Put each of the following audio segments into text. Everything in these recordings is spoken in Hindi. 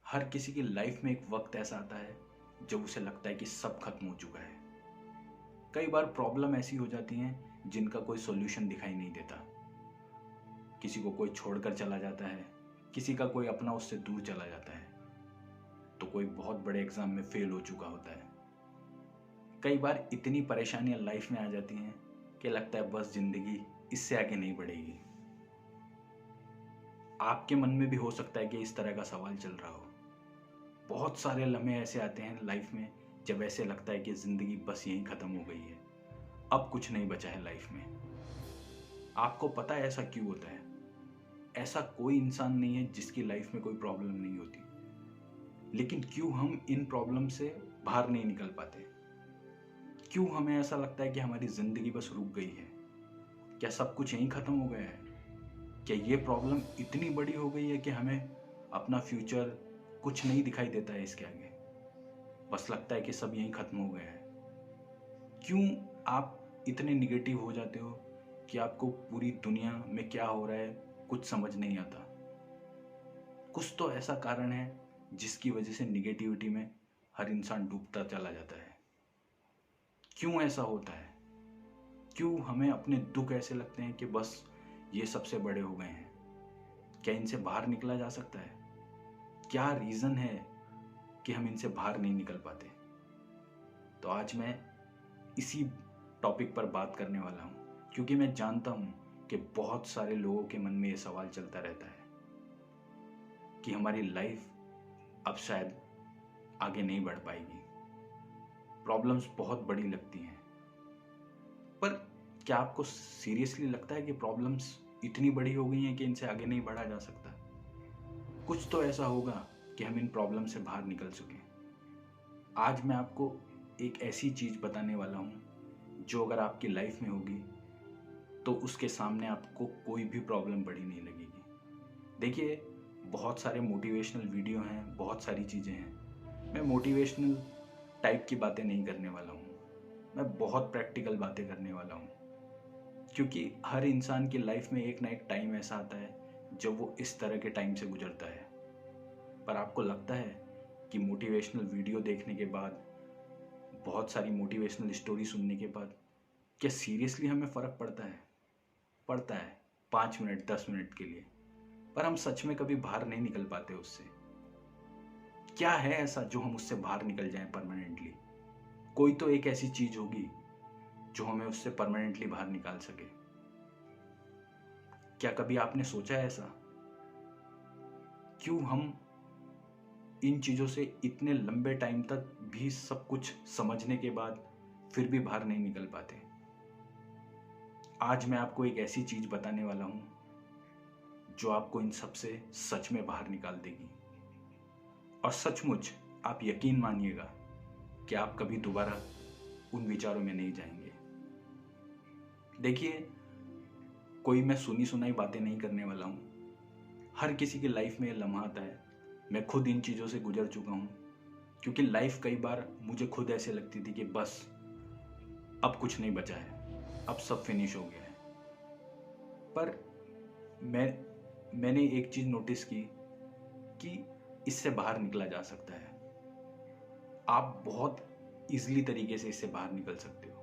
हर किसी की लाइफ में एक वक्त ऐसा आता है जब उसे लगता है कि सब खत्म हो चुका है। कई बार प्रॉब्लम ऐसी हो जाती हैं जिनका कोई सॉल्यूशन दिखाई नहीं देता। किसी को कोई छोड़कर चला जाता है, किसी का कोई अपना उससे दूर चला जाता है, तो कोई बहुत बड़े एग्जाम में फेल हो चुका होता है। कई बार इतनी परेशानियां लाइफ में आ जाती हैं कि लगता है बस जिंदगी इससे आगे नहीं बढ़ेगी। आपके मन में भी हो सकता है कि इस तरह का सवाल चल रहा हो। बहुत सारे लम्हे ऐसे आते हैं लाइफ में जब ऐसे लगता है कि ज़िंदगी बस यहीं ख़त्म हो गई है, अब कुछ नहीं बचा है लाइफ में। आपको पता है ऐसा क्यों होता है? ऐसा कोई इंसान नहीं है जिसकी लाइफ में कोई प्रॉब्लम नहीं होती, लेकिन क्यों हम इन प्रॉब्लम से बाहर नहीं निकल पाते? क्यों हमें ऐसा लगता है कि हमारी ज़िंदगी बस रुक गई है? क्या सब कुछ यहीं ख़त्म हो गया है? क्या ये प्रॉब्लम इतनी बड़ी हो गई है कि हमें अपना फ्यूचर कुछ नहीं दिखाई देता है इसके आगे? बस लगता है कि सब यहीं ख़त्म हो गया है। क्यों आप इतने निगेटिव हो जाते हो कि आपको पूरी दुनिया में क्या हो रहा है कुछ समझ नहीं आता? कुछ तो ऐसा कारण है जिसकी वजह से निगेटिविटी में हर इंसान डूबता चला जाता है। क्यों ऐसा होता है? क्यों हमें अपने दुख ऐसे लगते हैं कि बस ये सबसे बड़े हो गए हैं? क्या इनसे बाहर निकला जा सकता है? क्या रीज़न है कि हम इनसे बाहर नहीं निकल पाते? तो आज मैं इसी टॉपिक पर बात करने वाला हूँ, क्योंकि मैं जानता हूँ कि बहुत सारे लोगों के मन में ये सवाल चलता रहता है कि हमारी लाइफ अब शायद आगे नहीं बढ़ पाएगी। प्रॉब्लम्स बहुत बड़ी लगती हैं, पर क्या आपको सीरियसली लगता है कि प्रॉब्लम्स इतनी बड़ी हो गई हैं कि इनसे आगे नहीं बढ़ा जा सकता? कुछ तो ऐसा होगा कि हम इन प्रॉब्लम से बाहर निकल सकें। आज मैं आपको एक ऐसी चीज़ बताने वाला हूँ जो अगर आपकी लाइफ में होगी तो उसके सामने आपको कोई भी प्रॉब्लम बड़ी नहीं लगेगी। देखिए, बहुत सारे मोटिवेशनल वीडियो हैं, बहुत सारी चीज़ें हैं। मैं मोटिवेशनल टाइप की बातें नहीं करने वाला हूँ, मैं बहुत प्रैक्टिकल बातें करने वाला हूँ, क्योंकि हर इंसान की लाइफ में एक ना एक टाइम ऐसा आता है जब वो इस तरह के टाइम से गुजरता है। पर आपको लगता है कि मोटिवेशनल वीडियो देखने के बाद, बहुत सारी मोटिवेशनल स्टोरी सुनने के बाद, क्या सीरियसली हमें फ़र्क पड़ता है? पड़ता है 5 मिनट 10 मिनट के लिए, पर हम सच में कभी बाहर नहीं निकल पाते उससे। क्या है ऐसा जो हम उससे बाहर निकल जाएं परमानेंटली? कोई तो एक ऐसी चीज होगी जो हमें उससे परमानेंटली बाहर निकाल सके। क्या कभी आपने सोचा है ऐसा? क्यों हम इन चीजों से इतने लंबे टाइम तक भी सब कुछ समझने के बाद फिर भी बाहर नहीं निकल पाते? आज मैं आपको एक ऐसी चीज बताने वाला हूं जो आपको इन सब से सच में बाहर निकाल देगी, और सचमुच आप यकीन मानिएगा कि आप कभी दोबारा उन विचारों में नहीं जाएंगे। देखिए, कोई मैं सुनी सुनाई बातें नहीं करने वाला हूँ। हर किसी की लाइफ में ये लम्हा आता है। मैं खुद इन चीज़ों से गुजर चुका हूँ, क्योंकि लाइफ कई बार मुझे खुद ऐसे लगती थी कि बस अब कुछ नहीं बचा है, अब सब फिनिश हो गया है। पर मैंने एक चीज़ नोटिस की कि इससे बाहर निकला जा सकता है। आप बहुत इजीली तरीके से इससे बाहर निकल सकते हो,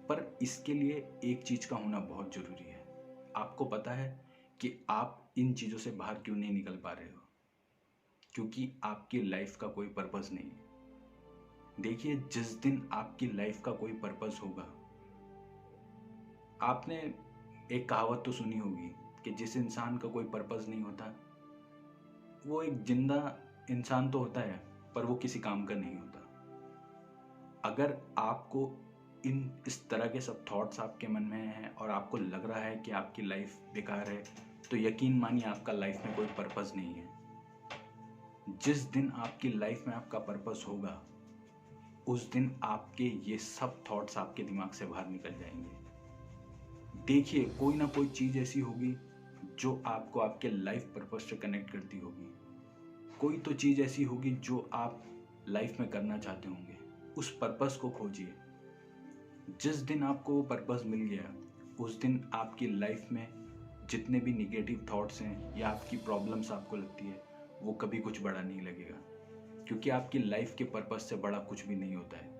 पर इसके लिए एक चीज़ का होना बहुत ज़रूरी है। आपको पता है कि आप इन चीज़ों से बाहर क्यों नहीं निकल पा रहे हो? क्योंकि आपकी लाइफ का कोई पर्पस नहीं है। देखिए, जिस दिन आपकी लाइफ का कोई पर्पस होगा, आपने एक कहावत तो सुनी होगी कि जिस इंसान का कोई पर्पस नहीं होता वो एक जिंदा इंसान तो होता है, पर वो किसी काम का नहीं होता। अगर आपको इस तरह के सब थॉट्स आपके मन में हैं और आपको लग रहा है कि आपकी लाइफ बेकार है, तो यकीन मानिए आपका लाइफ में कोई पर्पस नहीं है। जिस दिन आपकी लाइफ में आपका पर्पस होगा, उस दिन आपके ये सब थॉट्स आपके दिमाग से बाहर निकल जाएंगे। देखिए, कोई ना कोई चीज़ ऐसी होगी जो आपको आपके लाइफ पर्पस से कनेक्ट करती होगी। कोई तो चीज़ ऐसी होगी जो आप लाइफ में करना चाहते होंगे। उस पर्पस को खोजिए। जिस दिन आपको वो पर्पस मिल गया, उस दिन आपकी लाइफ में जितने भी निगेटिव थॉट्स हैं या आपकी प्रॉब्लम्स आपको लगती है, वो कभी कुछ बड़ा नहीं लगेगा, क्योंकि आपकी लाइफ के पर्पस से बड़ा कुछ भी नहीं होता है।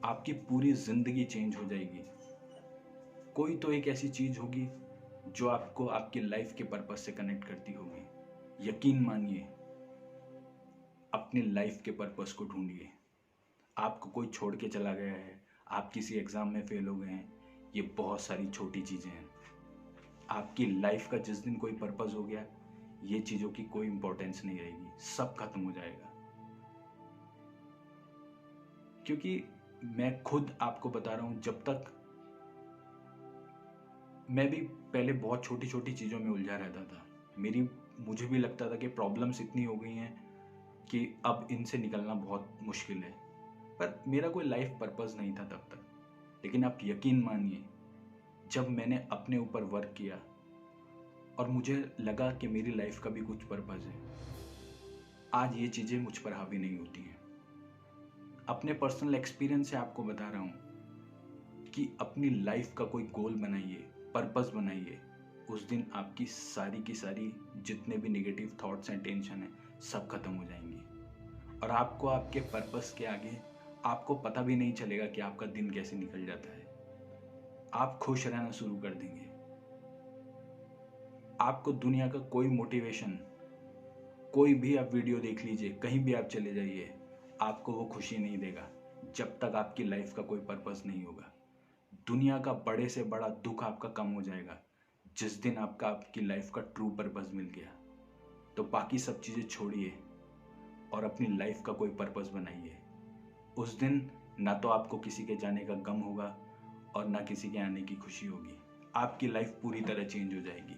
आपकी पूरी जिंदगी चेंज हो जाएगी। कोई तो एक ऐसी चीज होगी जो आपको आपकी लाइफ के पर्पस से कनेक्ट करती होगी। यकीन मानिए, अपनी लाइफ के पर्पस को ढूंढिए। आपको कोई छोड़ के चला गया है, आप किसी एग्जाम में फेल हो गए हैं, ये बहुत सारी छोटी चीजें हैं। आपकी लाइफ का जिस दिन कोई पर्पस हो गया, ये चीजों की कोई इंपॉर्टेंस नहीं रहेगी, सब खत्म हो जाएगा। क्योंकि मैं खुद आपको बता रहा हूं, जब तक मैं भी पहले बहुत छोटी छोटी चीज़ों में उलझा रहता था। मुझे भी लगता था कि प्रॉब्लम्स इतनी हो गई हैं कि अब इनसे निकलना बहुत मुश्किल है, पर मेरा कोई लाइफ पर्पस नहीं था तब तक। लेकिन आप यकीन मानिए, जब मैंने अपने ऊपर वर्क किया और मुझे लगा कि मेरी लाइफ का भी कुछ पर्पस है, आज ये चीज़ें मुझ पर हावी नहीं होती हैं। अपने पर्सनल एक्सपीरियंस से आपको बता रहा हूँ कि अपनी लाइफ का कोई गोल बनाइए, पर्पस बनाइए। उस दिन आपकी सारी की सारी जितने भी नेगेटिव थॉट्स एंड टेंशन है, सब खत्म हो जाएंगी। और आपको आपके पर्पस के आगे आपको पता भी नहीं चलेगा कि आपका दिन कैसे निकल जाता है। आप खुश रहना शुरू कर देंगे। आपको दुनिया का कोई मोटिवेशन, कोई भी आप वीडियो देख लीजिए, कहीं भी आप चले जाइए, आपको वो खुशी नहीं देगा जब तक आपकी लाइफ का कोई पर्पस नहीं होगा। दुनिया का बड़े से बड़ा दुख आपका कम हो जाएगा जिस दिन आपकी लाइफ का ट्रू पर्पस मिल गया। तो बाकी सब चीज़ें छोड़िए और अपनी लाइफ का कोई पर्पस बनाइए। उस दिन ना तो आपको किसी के जाने का गम होगा और ना किसी के आने की खुशी होगी। आपकी लाइफ पूरी तरह चेंज हो जाएगी।